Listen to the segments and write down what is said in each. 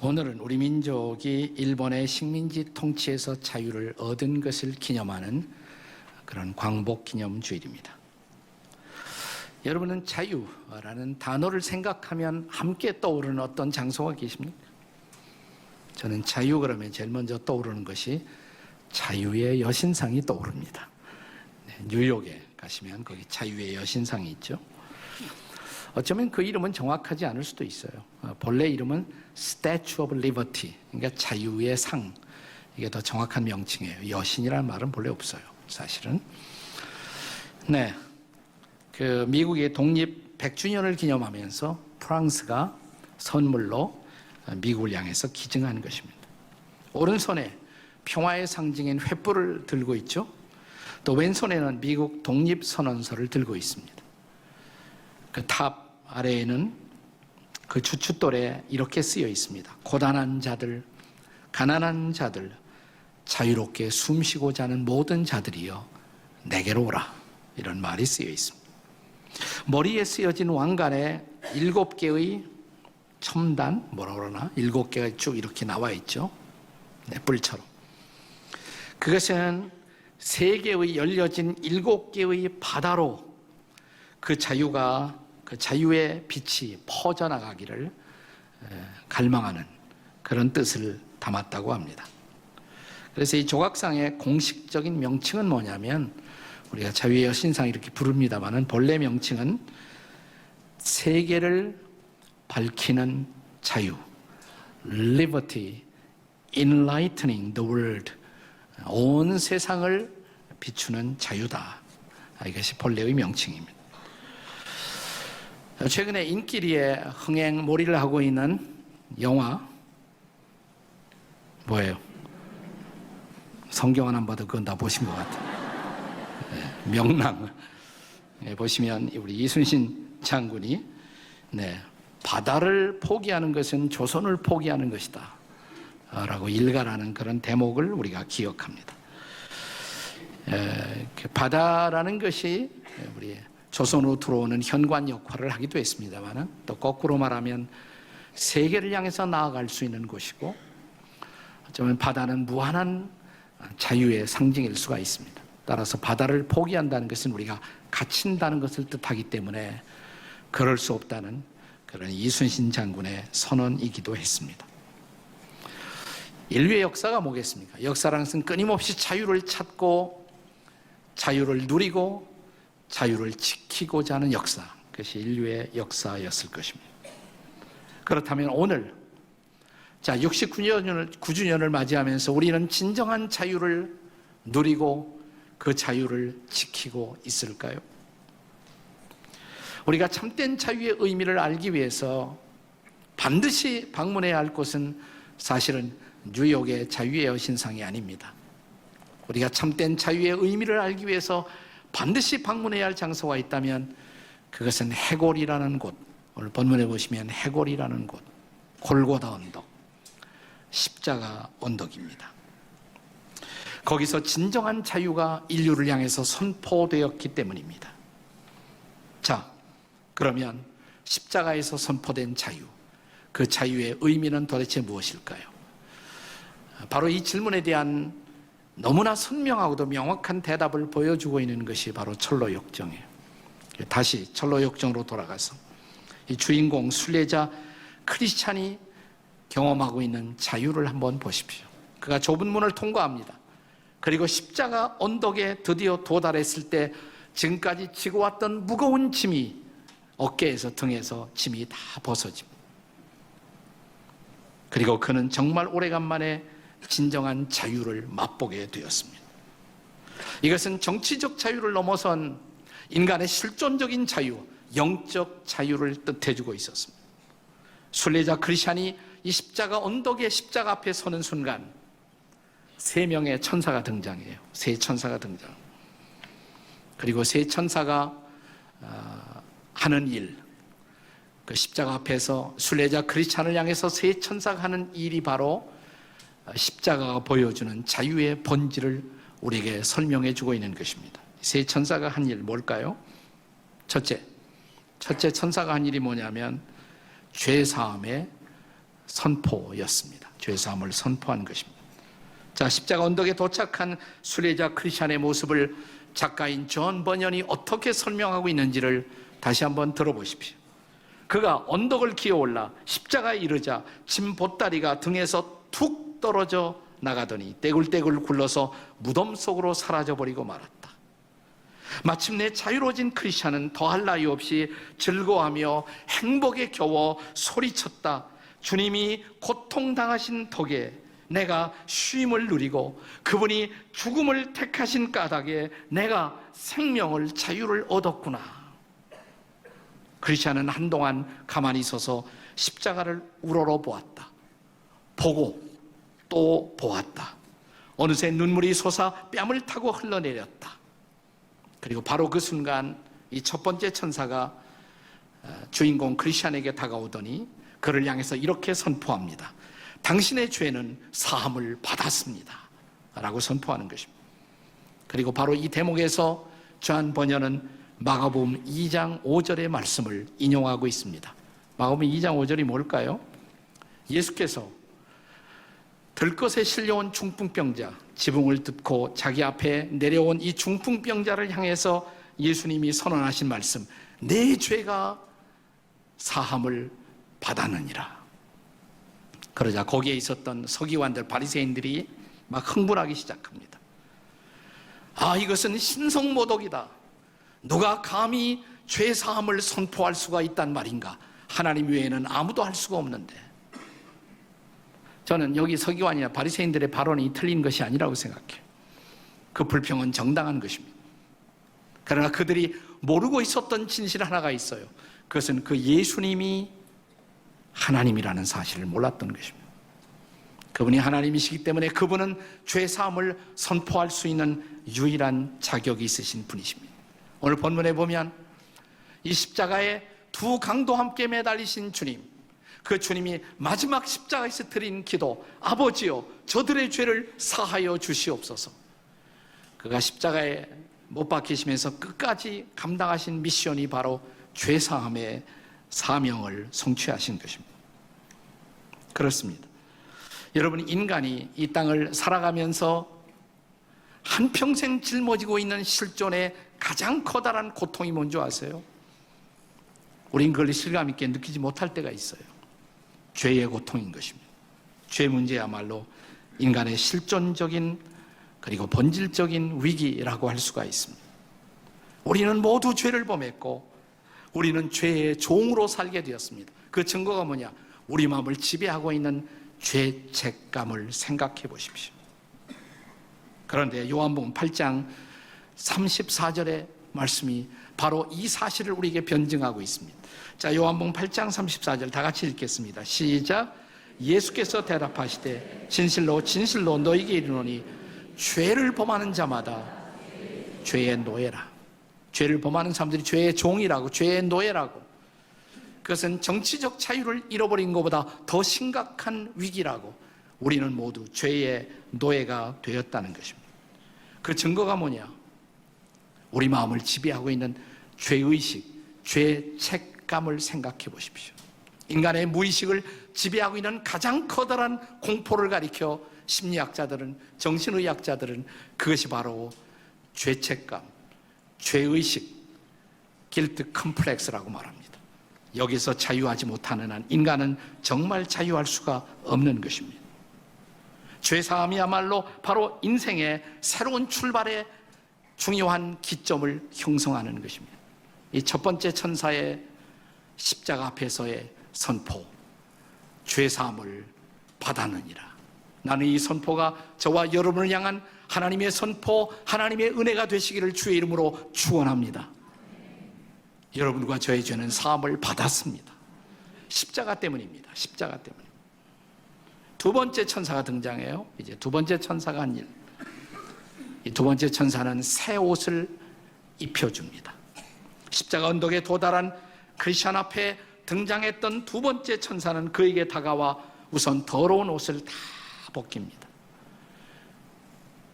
오늘은 우리 민족이 일본의 식민지 통치에서 자유를 얻은 것을 기념하는 그런 광복기념주일입니다. 여러분은 자유라는 단어를 생각하면 함께 떠오르는 어떤 장소가 계십니까? 저는 자유 그러면 제일 먼저 떠오르는 것이 자유의 여신상이 떠오릅니다. 뉴욕에 가시면 거기 자유의 여신상이 있죠. 어쩌면 그 이름은 정확하지 않을 수도 있어요. 본래 이름은 Statue of Liberty, 그러니까 자유의 상, 이게 더 정확한 명칭이에요. 여신이라는 말은 본래 없어요, 사실은. 네, 그 미국의 독립 100주년을 기념하면서 프랑스가 선물로 미국을 향해서 기증한 것입니다. 오른손에 평화의 상징인 횃불을 들고 있죠. 또 왼손에는 미국 독립선언서를 들고 있습니다. 그 탑 아래에는 그 주춧돌에 이렇게 쓰여 있습니다. 고단한 자들, 가난한 자들, 자유롭게 숨쉬고자 하는 모든 자들이여 내게로 오라, 이런 말이 쓰여 있습니다. 머리에 쓰여진 왕관에 7개의 첨단, 뭐라 그러나 7개가 쭉 이렇게 나와 있죠. 네, 뿔처럼. 그것은 세계의 열려진 7개의 바다로 그 자유의 빛이 퍼져나가기를 갈망하는 그런 뜻을 담았다고 합니다. 그래서 이 조각상의 공식적인 명칭은 뭐냐면, 우리가 자유의 여신상 이렇게 부릅니다만은 본래 명칭은 세계를 밝히는 자유, Liberty, Enlightening the World, 온 세상을 비추는 자유다. 이것이 본래의 명칭입니다. 최근에 인기리에 흥행몰이를 하고 있는 영화 뭐예요? 성경 하나 봐도 그건 다 보신 것 같아요. 네, 명랑. 네, 보시면 우리 이순신 장군이 바다를 포기하는 것은 조선을 포기하는 것이다 라고 일갈하는 그런 대목을 우리가 기억합니다. 바다라는 것이 우리 조선으로 들어오는 현관 역할을 하기도 했습니다만, 또 거꾸로 말하면 세계를 향해서 나아갈 수 있는 곳이고, 어쩌면 바다는 무한한 자유의 상징일 수가 있습니다. 따라서 바다를 포기한다는 것은 우리가 갇힌다는 것을 뜻하기 때문에 그럴 수 없다는 그런 이순신 장군의 선언이기도 했습니다. 인류의 역사가 뭐겠습니까? 역사라는 것은 끊임없이 자유를 찾고 자유를 누리고 자유를 지키고자 하는 역사, 그것이 인류의 역사였을 것입니다. 그렇다면 오늘 69주년을 맞이하면서 우리는 진정한 자유를 누리고 그 자유를 지키고 있을까요? 우리가 참된 자유의 의미를 알기 위해서 반드시 방문해야 할 곳은 사실은 뉴욕의 자유의 여신상이 아닙니다. 우리가 참된 자유의 의미를 알기 위해서 반드시 방문해야 할 장소가 있다면 그것은 해골이라는 곳, 오늘 본문에 보시면 해골이라는 곳, 골고다 언덕, 십자가 언덕입니다. 거기서 진정한 자유가 인류를 향해서 선포되었기 때문입니다. 자, 그러면 십자가에서 선포된 자유, 그 자유의 의미는 도대체 무엇일까요? 바로 이 질문에 대한 너무나 선명하고도 명확한 대답을 보여주고 있는 것이 바로 철로역정이에요. 다시 철로역정으로 돌아가서 이 주인공 순례자 크리스찬이 경험하고 있는 자유를 한번 보십시오. 그가 좁은 문을 통과합니다. 그리고 십자가 언덕에 드디어 도달했을 때 지금까지 지고 왔던 무거운 짐이 어깨에서 등에서 짐이 다 벗어집니다. 그리고 그는 정말 오래간만에 진정한 자유를 맛보게 되었습니다. 이것은 정치적 자유를 넘어선 인간의 실존적인 자유, 영적 자유를 뜻해주고 있었습니다. 순례자 크리스찬이 이 십자가 언덕의 십자가 앞에 서는 순간 3명의 천사가 등장해요. 3천사가 등장. 그리고 3천사가 하는 일, 그 십자가 앞에서 순례자 크리스찬을 향해서 3천사가 하는 일이 바로 십자가가 보여주는 자유의 본질을 우리에게 설명해 주고 있는 것입니다. 3천사가 한 일 뭘까요? 첫째 천사가 한 일이 뭐냐면 죄사함의 선포였습니다. 죄사함을 선포한 것입니다. 자, 십자가 언덕에 도착한 순례자 크리스찬의 모습을 작가인 존 버년이 어떻게 설명하고 있는지를 다시 한번 들어보십시오. 그가 언덕을 기어올라 십자가에 이르자 짐 보따리가 등에서 툭 떨어져 나가더니 떼굴떼굴 굴러서 무덤 속으로 사라져버리고 말았다. 마침내 자유로워진 크리스찬은 더할 나위 없이 즐거워하며 행복에 겨워 소리쳤다. 주님이 고통당하신 덕에 내가 쉼을 누리고 그분이 죽음을 택하신 까닭에 내가 생명을 자유를 얻었구나. 크리스찬은 한동안 가만히 서서 십자가를 우러러 보았다. 보고 또 보았다. 어느새 눈물이 솟아 뺨을 타고 흘러내렸다. 그리고 바로 그 순간 이 첫 번째 천사가 주인공 크리스찬에게 다가오더니 그를 향해서 이렇게 선포합니다. 당신의 죄는 사함을 받았습니다 라고 선포하는 것입니다. 그리고 바로 이 대목에서 존 버년은 마가복음 2장 5절의 말씀을 인용하고 있습니다. 마가복음 2장 5절이 뭘까요? 예수께서 들것에 실려온 중풍병자, 지붕을 뜯고 자기 앞에 내려온 이 중풍병자를 향해서 예수님이 선언하신 말씀, 내 죄가 사함을 받았느니라. 그러자 거기에 있었던 서기관들, 바리새인들이 막 흥분하기 시작합니다. 아, 이것은 신성모독이다. 누가 감히 죄 사함을 선포할 수가 있단 말인가? 하나님 외에는 아무도 할 수가 없는데. 저는 여기 서기관이나 바리새인들의 발언이 틀린 것이 아니라고 생각해요. 그 불평은 정당한 것입니다. 그러나 그들이 모르고 있었던 진실 하나가 있어요. 그것은 그 예수님이 하나님이라는 사실을 몰랐던 것입니다. 그분이 하나님이시기 때문에 그분은 죄사함을 선포할 수 있는 유일한 자격이 있으신 분이십니다. 오늘 본문에 보면 이 십자가에 두 강도 함께 매달리신 주님, 그 주님이 마지막 십자가에서 드린 기도, 아버지여 저들의 죄를 사하여 주시옵소서. 그가 십자가에 못 박히시면서 끝까지 감당하신 미션이 바로 죄사함의 사명을 성취하신 것입니다. 그렇습니다. 여러분, 인간이 이 땅을 살아가면서 한평생 짊어지고 있는 실존의 가장 커다란 고통이 뭔지 아세요? 우린 그걸 실감 있게 느끼지 못할 때가 있어요. 죄의 고통인 것입니다. 죄 문제야말로 인간의 실존적인 그리고 본질적인 위기라고 할 수가 있습니다. 우리는 모두 죄를 범했고 우리는 죄의 종으로 살게 되었습니다. 그 증거가 뭐냐? 우리 마음을 지배하고 있는 죄책감을 생각해 보십시오. 그런데 요한복음 8장 34절의 말씀이 바로 이 사실을 우리에게 변증하고 있습니다. 자, 요한복음 8장 34절 다 같이 읽겠습니다. 시작. 예수께서 대답하시되 진실로 진실로 너희에게 이르노니 죄를 범하는 자마다 죄의 노예라. 죄를 범하는 사람들이 죄의 종이라고, 죄의 노예라고. 그것은 정치적 자유를 잃어버린 것보다 더 심각한 위기라고. 우리는 모두 죄의 노예가 되었다는 것입니다. 그 증거가 뭐냐? 우리 마음을 지배하고 있는 죄의식, 죄책감을 생각해 보십시오. 인간의 무의식을 지배하고 있는 가장 커다란 공포를 가리켜 심리학자들은, 정신의학자들은 그것이 바로 죄책감, 죄의식, 길트 컴플렉스라고 말합니다. 여기서 자유하지 못하는 한 인간은 정말 자유할 수가 없는 것입니다. 죄사함이야말로 바로 인생의 새로운 출발의 중요한 기점을 형성하는 것입니다. 이 첫 번째 천사의 십자가 앞에서의 선포, 죄사함을 받았느니라. 나는 이 선포가 저와 여러분을 향한 하나님의 선포, 하나님의 은혜가 되시기를 주의 이름으로 축원합니다. 여러분과 저의 죄는 사함을 받았습니다. 십자가 때문입니다. 십자가 때문에. 두 번째 천사가 등장해요. 이제 두 번째 천사가 한 일. 이 두 번째 천사는 새 옷을 입혀줍니다. 십자가 언덕에 도달한 크리스찬 앞에 등장했던 두 번째 천사는 그에게 다가와 우선 더러운 옷을 다 벗깁니다.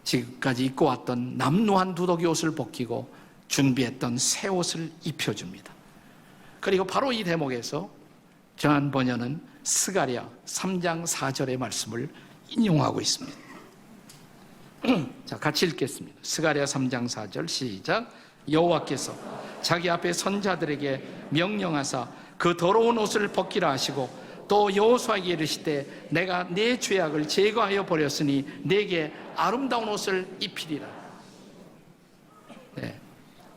지금까지 입고 왔던 남루한 두더기 옷을 벗기고 준비했던 새 옷을 입혀줍니다. 그리고 바로 이 대목에서 존 버년은 스가랴 3장 4절의 말씀을 인용하고 있습니다. 자, 같이 읽겠습니다. 스가랴 3장 4절 시작. 여호와께서 자기 앞에 선자들에게 명령하사 그 더러운 옷을 벗기라 하시고 또 여호수아에게 이르시되 내가 내 죄악을 제거하여 버렸으니 내게 아름다운 옷을 입히리라. 네,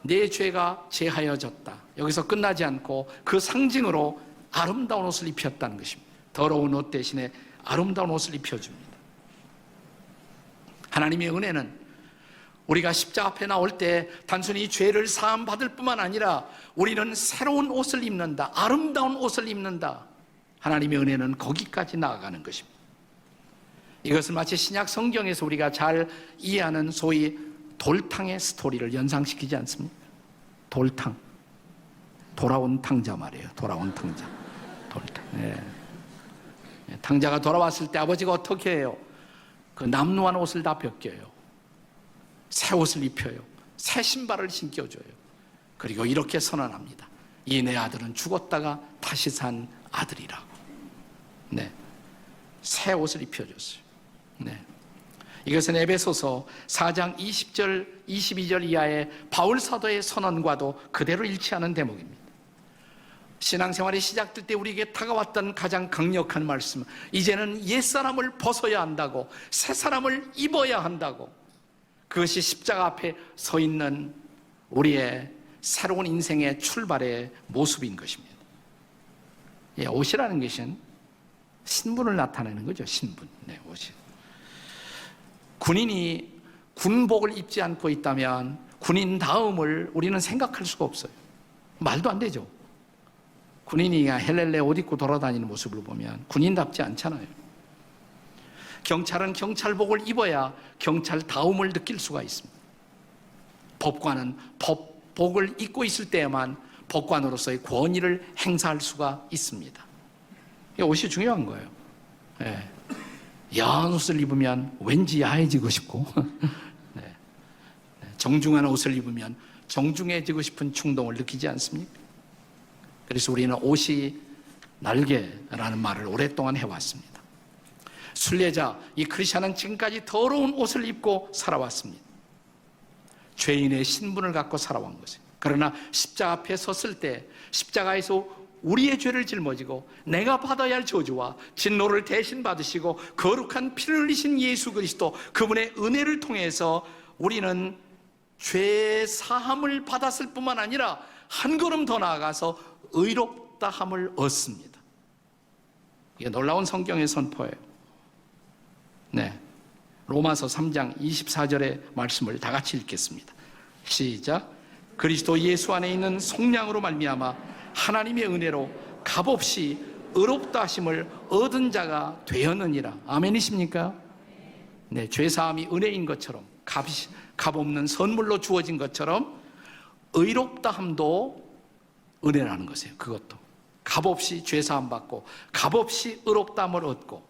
내 죄가 제하여졌다. 여기서 끝나지 않고 그 상징으로 아름다운 옷을 입혔다는 것입니다. 더러운 옷 대신에 아름다운 옷을 입혀줍니다. 하나님의 은혜는 우리가 십자가 앞에 나올 때 단순히 죄를 사함 받을 뿐만 아니라 우리는 새로운 옷을 입는다, 아름다운 옷을 입는다. 하나님의 은혜는 거기까지 나아가는 것입니다. 이것은 마치 신약 성경에서 우리가 잘 이해하는 소위 돌탕의 스토리를 연상시키지 않습니까? 돌탕, 돌아온 탕자 말이에요. 돌아온 탕자, 돌탕. 네. 탕자가 돌아왔을 때 아버지가 어떻게 해요? 그 남루한 옷을 다 벗겨요. 새 옷을 입혀요. 새 신발을 신겨줘요. 그리고 이렇게 선언합니다. 이 내 아들은 죽었다가 다시 산 아들이라. 네, 새 옷을 입혀줬어요. 네, 이것은 에베소서 4장 20절, 22절 이하의 바울 사도의 선언과도 그대로 일치하는 대목입니다. 신앙생활이 시작될 때 우리에게 다가왔던 가장 강력한 말씀, 이제는 옛사람을 벗어야 한다고, 새 사람을 입어야 한다고. 그것이 십자가 앞에 서 있는 우리의 새로운 인생의 출발의 모습인 것입니다. 예, 옷이라는 것은 신분을 나타내는 거죠. 신분. 네, 옷이. 군인이 군복을 입지 않고 있다면 군인 다음을 우리는 생각할 수가 없어요. 말도 안 되죠. 군인이 헬렐레 옷 입고 돌아다니는 모습을 보면 군인답지 않잖아요. 경찰은 경찰복을 입어야 경찰 다움을 느낄 수가 있습니다. 법관은 법복을 입고 있을 때에만 법관으로서의 권위를 행사할 수가 있습니다. 옷이 중요한 거예요. 네. 야한 옷을 입으면 왠지 야해지고 싶고 네. 정중한 옷을 입으면 정중해지고 싶은 충동을 느끼지 않습니까? 그래서 우리는 옷이 날개라는 말을 오랫동안 해왔습니다. 순례자, 이 크리스찬은 지금까지 더러운 옷을 입고 살아왔습니다. 죄인의 신분을 갖고 살아온 것이에요. 그러나 십자가 앞에 섰을 때 십자가에서 우리의 죄를 짊어지고 내가 받아야 할 저주와 진노를 대신 받으시고 거룩한 피를 흘리신 예수 그리스도, 그분의 은혜를 통해서 우리는 죄 사함을 받았을 뿐만 아니라 한 걸음 더 나아가서 의롭다함을 얻습니다. 이게 놀라운 성경의 선포예요. 네, 로마서 3장 24절의 말씀을 다 같이 읽겠습니다. 시작. 그리스도 예수 안에 있는 속량으로 말미암아 하나님의 은혜로 값없이 의롭다 하심을 얻은 자가 되었느니라. 아멘이십니까? 네, 죄사함이 은혜인 것처럼 값없는 선물로 주어진 것처럼 의롭다함도 은혜라는 것이에요. 그것도 값없이 죄사함 받고 값없이 의롭다함을 얻고,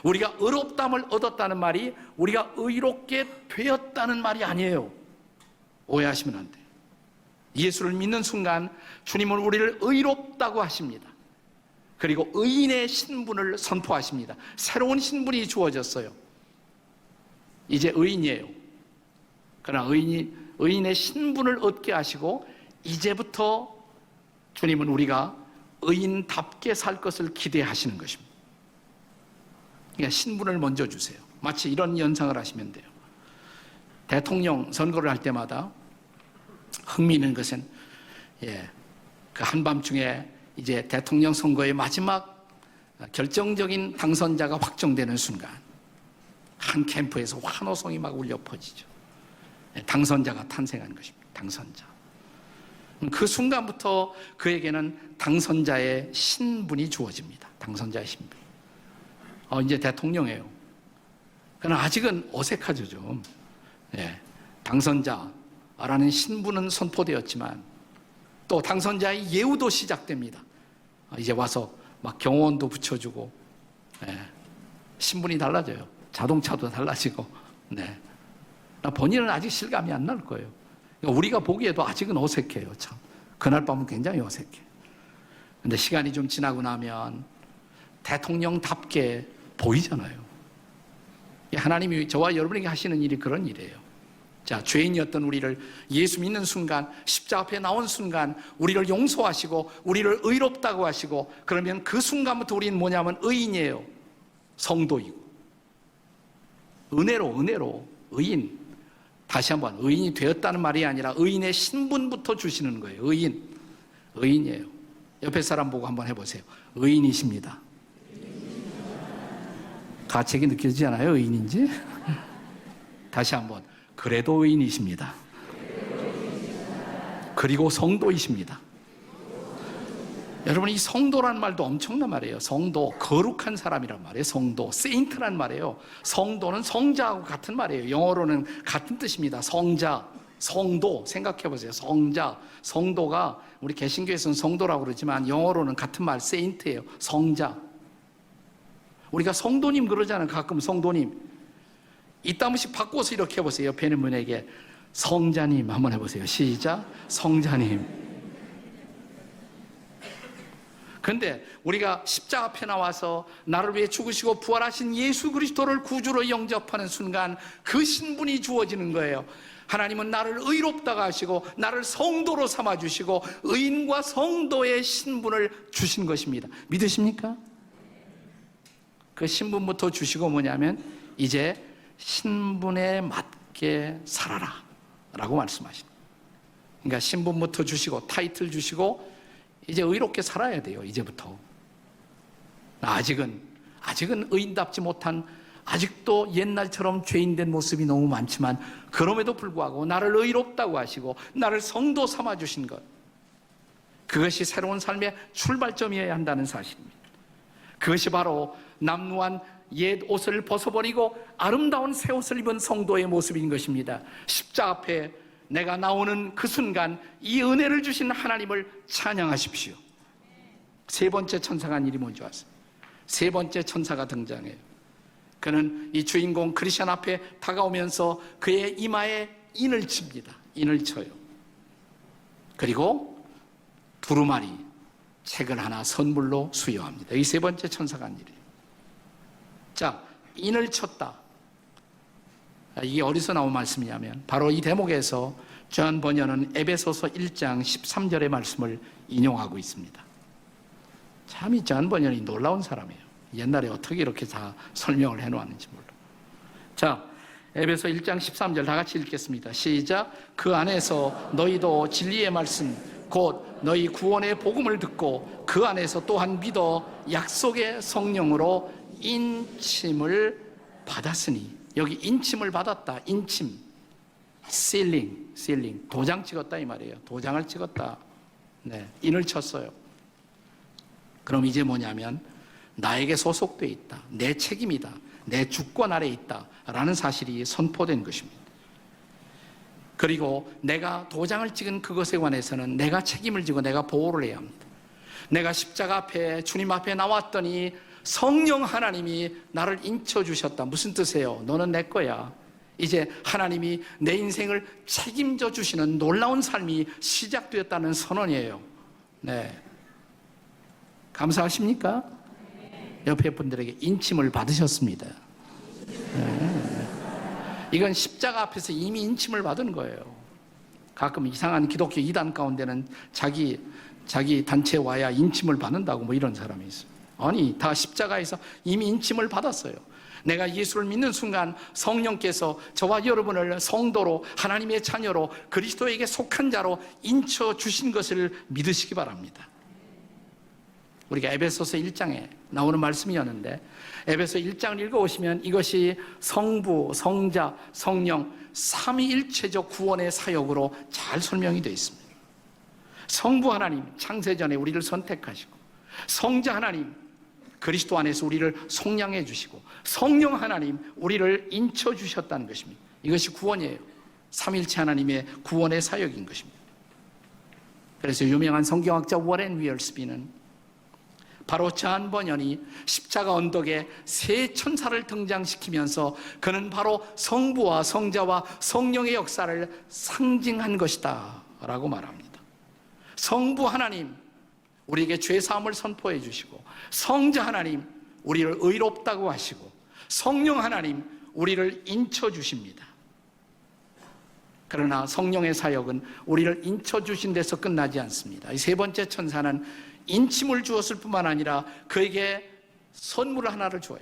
우리가 의롭다함을 얻었다는 말이 우리가 의롭게 되었다는 말이 아니에요. 오해하시면 안 돼요. 예수를 믿는 순간 주님은 우리를 의롭다고 하십니다. 그리고 의인의 신분을 선포하십니다. 새로운 신분이 주어졌어요. 이제 의인이에요. 그러나 의인의 신분을 얻게 하시고 이제부터 주님은 우리가 의인답게 살 것을 기대하시는 것입니다. 그러니까 신분을 먼저 주세요. 마치 이런 연상을 하시면 돼요. 대통령 선거를 할 때마다 흥미있는 것은 그 한밤중에 이제 대통령 선거의 마지막 결정적인 당선자가 확정되는 순간 한 캠프에서 환호성이 막 울려 퍼지죠. 당선자가 탄생한 것입니다. 당선자. 그 순간부터 그에게는 당선자의 신분이 주어집니다. 당선자의 신분. 이제 대통령이에요. 그러나 아직은 어색하죠, 좀. 당선자라는 신분은 선포되었지만 또 당선자의 예우도 시작됩니다. 이제 와서 막 경호원도 붙여주고, 신분이 달라져요. 자동차도 달라지고, 본인은 아직 실감이 안 날 거예요. 우리가 보기에도 아직은 어색해요, 참. 그날 밤은 굉장히 어색해요. 근데 시간이 좀 지나고 나면 대통령답게 보이잖아요. 하나님이 저와 여러분에게 하시는 일이 그런 일이에요. 자, 죄인이었던 우리를 예수 믿는 순간, 십자가 앞에 나온 순간 우리를 용서하시고 우리를 의롭다고 하시고, 그러면 그 순간부터 우리는 뭐냐면 의인이에요. 성도이고. 은혜로 의인. 다시 한번, 의인이 되었다는 말이 아니라 의인의 신분부터 주시는 거예요. 의인이에요. 옆에 사람 보고 한번 해보세요. 의인이십니다. 가책이 느껴지지 않아요? 의인인지? 다시 한번, 그래도 의인이십니다. 그리고 성도이십니다. 여러분, 이 성도란 말도 엄청난 말이에요. 성도, 거룩한 사람이란 말이에요. 성도, 세인트란 말이에요. 성도는 성자하고 같은 말이에요. 영어로는 같은 뜻입니다. 성자, 성도, 생각해 보세요. 성자, 성도가 우리 개신교에서는 성도라고 그러지만 영어로는 같은 말, 세인트예요. 성자. 우리가 성도님 그러잖아요. 가끔 성도님. 이따 한번씩 바꿔서 이렇게 해보세요. 옆에 있는 분에게 성자님 한번 해보세요. 시작. 성자님. 근데 우리가 십자가 앞에 나와서 나를 위해 죽으시고 부활하신 예수 그리스도를 구주로 영접하는 순간 그 신분이 주어지는 거예요. 하나님은 나를 의롭다고 하시고 나를 성도로 삼아주시고 의인과 성도의 신분을 주신 것입니다. 믿으십니까? 그 신분부터 주시고 뭐냐면 이제 신분에 맞게 살아라 라고 말씀하십니다. 그러니까 신분부터 주시고 타이틀 주시고 이제 의롭게 살아야 돼요. 이제부터. 아직은 의인답지 못한, 아직도 옛날처럼 죄인된 모습이 너무 많지만 그럼에도 불구하고 나를 의롭다고 하시고 나를 성도 삼아주신 것, 그것이 새로운 삶의 출발점이어야 한다는 사실입니다. 그것이 바로 남루한 옛 옷을 벗어버리고 아름다운 새 옷을 입은 성도의 모습인 것입니다. 십자가 앞에 내가 나오는 그 순간 이 은혜를 주신 하나님을 찬양하십시오. 세 번째 천사가 한 일이 뭔지 아세요? 세 번째 천사가 등장해요. 그는 이 주인공 크리스천 앞에 다가오면서 그의 이마에 인을 칩니다. 인을 쳐요. 그리고 두루마리 책을 하나 선물로 수여합니다. 이 세 번째 천사가 한 일이에요. 자, 인을 쳤다. 이게 어디서 나온 말씀이냐면 바로 이 대목에서 존 버녀는 에베소서 1장 13절의 말씀을 인용하고 있습니다. 참 이 존 버녀는 놀라운 사람이에요. 옛날에 어떻게 이렇게 다 설명을 해놓았는지 몰라. 자, 에베소 1장 13절 다 같이 읽겠습니다. 시작. 그 안에서 너희도 진리의 말씀 곧 너희 구원의 복음을 듣고 그 안에서 또한 믿어 약속의 성령으로 인침을 받았으니, 여기 인침을 받았다. 인침, 실링, 도장 찍었다 이 말이에요. 도장을 찍었다. 네, 인을 쳤어요. 그럼 이제 뭐냐면 나에게 소속돼 있다. 내 책임이다. 내 주권 아래 있다라는 사실이 선포된 것입니다. 그리고 내가 도장을 찍은 그것에 관해서는 내가 책임을 지고 내가 보호를 해야 합니다. 내가 십자가 앞에 주님 앞에 나왔더니 성령 하나님이 나를 인쳐주셨다. 무슨 뜻이에요? 너는 내 거야. 이제 하나님이 내 인생을 책임져 주시는 놀라운 삶이 시작되었다는 선언이에요. 네, 감사하십니까? 옆에 분들에게 인침을 받으셨습니다. 네. 이건 십자가 앞에서 이미 인침을 받은 거예요. 가끔 이상한 기독교 이단 가운데는 자기 단체 와야 인침을 받는다고 뭐 이런 사람이 있어요. 아니, 다 십자가에서 이미 인침을 받았어요. 내가 예수를 믿는 순간 성령께서 저와 여러분을 성도로, 하나님의 자녀로, 그리스도에게 속한 자로 인쳐 주신 것을 믿으시기 바랍니다. 우리가 에베소서 1장에 나오는 말씀이었는데 에베소 1장을 읽어오시면 이것이 성부, 성자, 성령 삼위일체적 구원의 사역으로 잘 설명이 되어 있습니다. 성부 하나님 창세전에 우리를 선택하시고, 성자 하나님 그리스도 안에서 우리를 속량해 주시고, 성령 하나님 우리를 인쳐 주셨다는 것입니다. 이것이 구원이에요. 삼일체 하나님의 구원의 사역인 것입니다. 그래서 유명한 성경학자 워렌 위얼스비는 바로 존 버년이 십자가 언덕에 세 천사를 등장시키면서 그는 바로 성부와 성자와 성령의 역사를 상징한 것이다 라고 말합니다. 성부 하나님 우리에게 죄사함을 선포해 주시고, 성자 하나님 우리를 의롭다고 하시고 성령 하나님 우리를 인쳐주십니다. 그러나 성령의 사역은 우리를 인쳐주신 데서 끝나지 않습니다. 이 세 번째 천사는 인침을 주었을 뿐만 아니라 그에게 선물 하나를 주어요.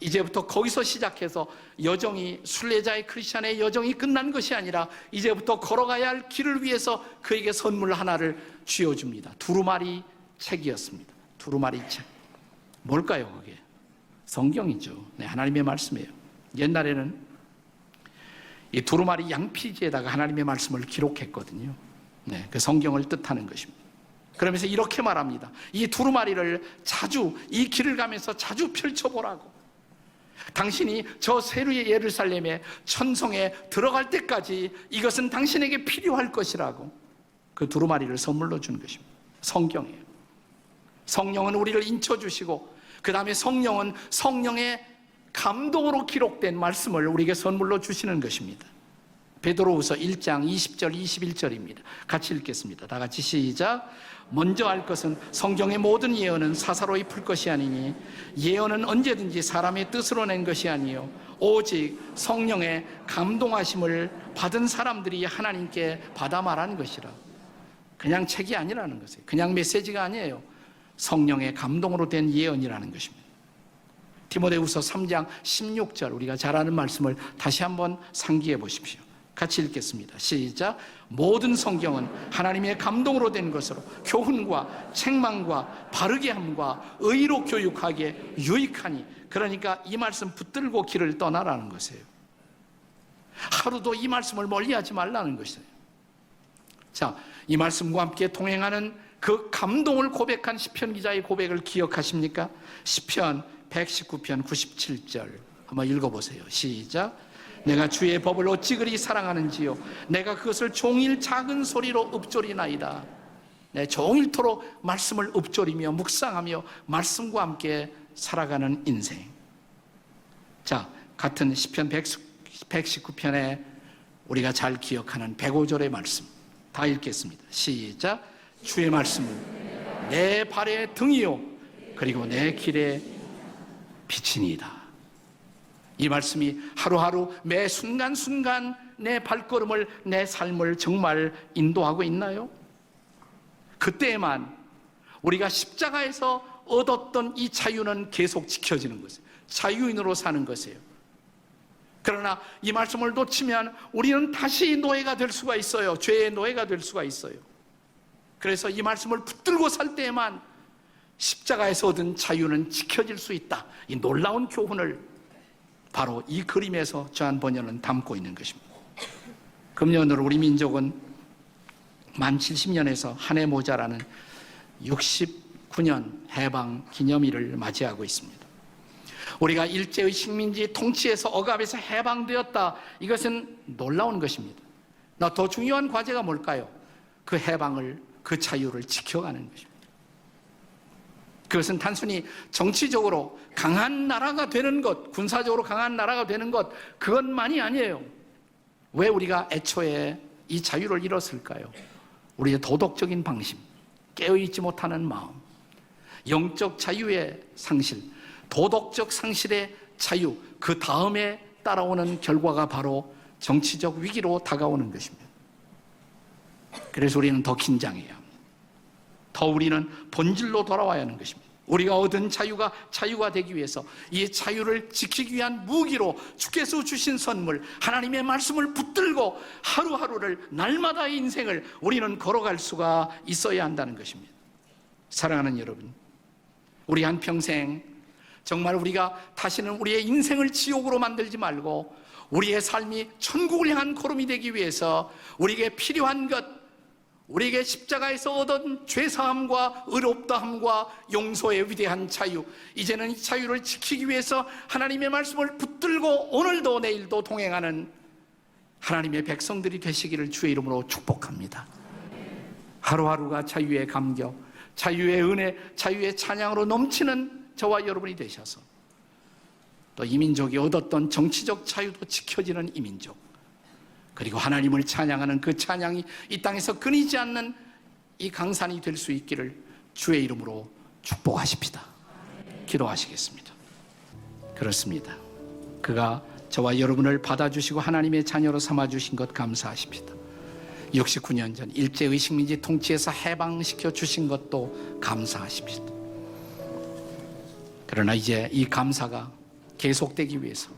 이제부터 거기서 시작해서 여정이, 순례자의 크리스찬의 여정이 끝난 것이 아니라 이제부터 걸어가야 할 길을 위해서 그에게 선물 하나를 쥐어줍니다. 두루마리 책이었습니다. 두루마리 책. 뭘까요 그게? 성경이죠. 네, 하나님의 말씀이에요. 옛날에는 이 두루마리 양피지에다가 하나님의 말씀을 기록했거든요. 네, 그 성경을 뜻하는 것입니다. 그러면서 이렇게 말합니다. 이 두루마리를 자주, 이 길을 가면서 자주 펼쳐보라고. 당신이 저 새로의 예루살렘의 천성에 들어갈 때까지 이것은 당신에게 필요할 것이라고 그 두루마리를 선물로 주는 것입니다. 성경이에요. 성령은 우리를 인쳐주시고 그 다음에 성령은 성령의 감동으로 기록된 말씀을 우리에게 선물로 주시는 것입니다. 베드로후서 1장 20절 21절입니다. 같이 읽겠습니다. 다 같이 시작. 먼저 알 것은 성경의 모든 예언은 사사로이 풀 것이 아니니 예언은 언제든지 사람의 뜻으로 낸 것이 아니요 오직 성령의 감동하심을 받은 사람들이 하나님께 받아 말한 것이라. 그냥 책이 아니라는 것이에요. 그냥 메시지가 아니에요. 성령의 감동으로 된 예언이라는 것입니다. 디모데후서 3장 16절 우리가 잘 아는 말씀을 다시 한번 상기해 보십시오. 같이 읽겠습니다. 시작. 모든 성경은 하나님의 감동으로 된 것으로 교훈과 책망과 바르게 함과 의로 교육하기에 유익하니. 그러니까 이 말씀 붙들고 길을 떠나라는 것이에요. 하루도 이 말씀을 멀리하지 말라는 것이에요. 자, 이 말씀과 함께 동행하는 그 감동을 고백한 시편 기자의 고백을 기억하십니까? 시편 119편 97절 한번 읽어보세요. 시작. 내가 주의 법을 어찌 그리 사랑하는지요 내가 그것을 종일 작은 소리로 읊조리나이다. 네, 종일토록 말씀을 읊조리며 묵상하며 말씀과 함께 살아가는 인생. 자, 같은 시편 119편에 우리가 잘 기억하는 105절의 말씀 다 읽겠습니다. 시작. 주의 말씀은 내 발의 등이요 그리고 내 길의 빛이니이다. 이 말씀이 하루하루 매 순간순간 내 발걸음을, 내 삶을 정말 인도하고 있나요? 그때에만 우리가 십자가에서 얻었던 이 자유는 계속 지켜지는 것이에요. 자유인으로 사는 것이에요. 그러나 이 말씀을 놓치면 우리는 다시 노예가 될 수가 있어요. 죄의 노예가 될 수가 있어요. 그래서 이 말씀을 붙들고 살 때에만 십자가에서 얻은 자유는 지켜질 수 있다. 이 놀라운 교훈을 바로 이 그림에서 저한 번연은 담고 있는 것입니다. 금년으로 우리 민족은 만 70년에서 한 해 모자라는 69년 해방 기념일을 맞이하고 있습니다. 우리가 일제의 식민지 통치에서 억압에서 해방되었다. 이것은 놀라운 것입니다. 더 중요한 과제가 뭘까요? 그 해방을, 그 자유를 지켜가는 것입니다. 그것은 단순히 정치적으로 강한 나라가 되는 것, 군사적으로 강한 나라가 되는 것, 그것만이 아니에요. 왜 우리가 애초에 이 자유를 잃었을까요? 우리의 도덕적인 방심, 깨어있지 못하는 마음, 영적 자유의 상실, 도덕적 상실의 자유, 그 다음에 따라오는 결과가 바로 정치적 위기로 다가오는 것입니다. 그래서 우리는 더 긴장해야 합니다. 더 우리는 본질로 돌아와야 하는 것입니다. 우리가 얻은 자유가 자유가 되기 위해서 이 자유를 지키기 위한 무기로 주께서 주신 선물, 하나님의 말씀을 붙들고 하루하루를, 날마다의 인생을 우리는 걸어갈 수가 있어야 한다는 것입니다. 사랑하는 여러분, 우리 한평생 정말 우리가 다시는 우리의 인생을 지옥으로 만들지 말고 우리의 삶이 천국을 향한 걸음이 되기 위해서 우리에게 필요한 것, 우리에게 십자가에서 얻은 죄사함과 의롭다함과 용서의 위대한 자유, 이제는 이 자유를 지키기 위해서 하나님의 말씀을 붙들고 오늘도 내일도 동행하는 하나님의 백성들이 되시기를 주의 이름으로 축복합니다. 하루하루가 자유의 감격, 자유의 은혜, 자유의 찬양으로 넘치는 저와 여러분이 되셔서 또 이 민족이 얻었던 정치적 자유도 지켜지는 이 민족, 그리고 하나님을 찬양하는 그 찬양이 이 땅에서 끊이지 않는 이 강산이 될 수 있기를 주의 이름으로 축복하십시다. 기도하시겠습니다. 그렇습니다. 그가 저와 여러분을 받아주시고 하나님의 자녀로 삼아주신 것 감사하십시다. 69년 전 일제의식민지 통치에서 해방시켜 주신 것도 감사하십시다. 그러나 이제 이 감사가 계속되기 위해서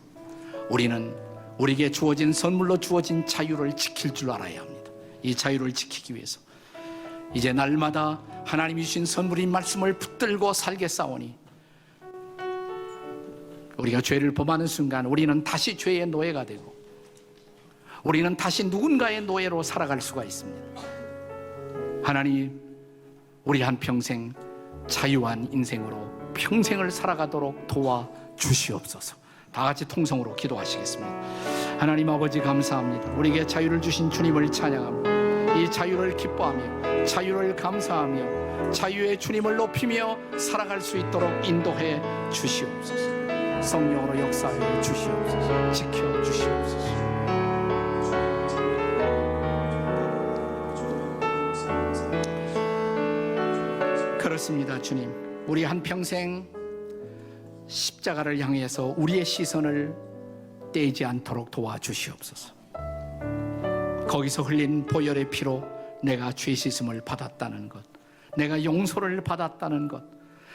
우리는 우리에게 주어진 선물로 주어진 자유를 지킬 줄 알아야 합니다. 이 자유를 지키기 위해서 이제 날마다 하나님이 주신 선물인 말씀을 붙들고 살겠사오니, 우리가 죄를 범하는 순간 우리는 다시 죄의 노예가 되고 우리는 다시 누군가의 노예로 살아갈 수가 있습니다. 하나님, 우리 한평생 자유한 인생으로 평생을 살아가도록 도와주시옵소서. 다 같이 통성으로 기도하시겠습니다. 하나님 아버지, 감사합니다. 우리에게 자유를 주신 주님을 찬양합니다. 이 자유를 기뻐하며 자유를 감사하며 자유의 주님을 높이며 살아갈 수 있도록 인도해 주시옵소서. 성령으로 역사해 주시옵소서. 지켜 주시옵소서. 그렇습니다. 주님, 우리 한평생 십자가를 향해서 우리의 시선을 떼지 않도록 도와주시옵소서. 거기서 흘린 보혈의 피로 내가 죄 씻음을 받았다는 것, 내가 용서를 받았다는 것,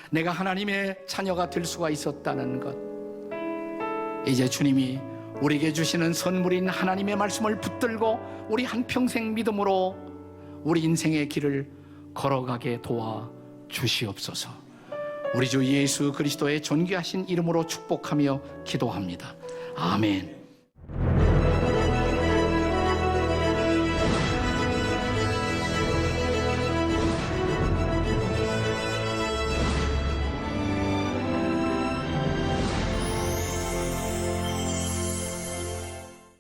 내가 하나님의 자녀가 될 수가 있었다는 것, 이제 주님이 우리에게 주시는 선물인 하나님의 말씀을 붙들고 우리 한평생 믿음으로 우리 인생의 길을 걸어가게 도와주시옵소서. 우리 주 예수 그리스도의 존귀하신 이름으로 축복하며 기도합니다. 아멘.